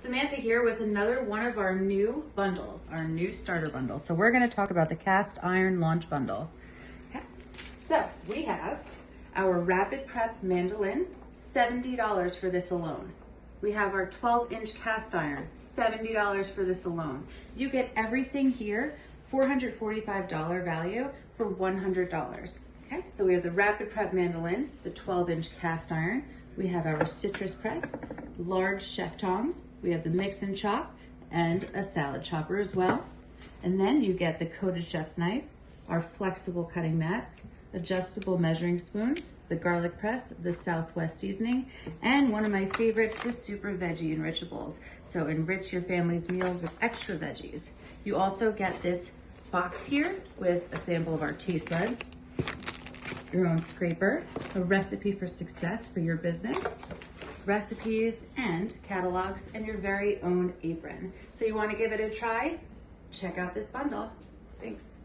Samantha here with another one of our new bundles, our new starter bundle. So we're going to talk about the cast iron launch bundle. Okay. So we have our rapid prep mandolin, $70 for this alone. We have our 12-inch cast iron, $70 for this alone. You get everything here, $445 value for $100. Okay, so we have the rapid prep mandolin, the 12-inch cast iron. We have our citrus press, large chef tongs. We have the mix and chop and a salad chopper as well. And then you get the coated chef's knife, our flexible cutting mats, adjustable measuring spoons, the garlic press, the Southwest seasoning, and one of my favorites, the super veggie enrichables. So enrich your family's meals with extra veggies. You also get this box here with a sample of our taste buds, your own scraper, a recipe for success for your business, recipes and catalogs, and your very own apron. So you want to give it a try? Check out this bundle. Thanks.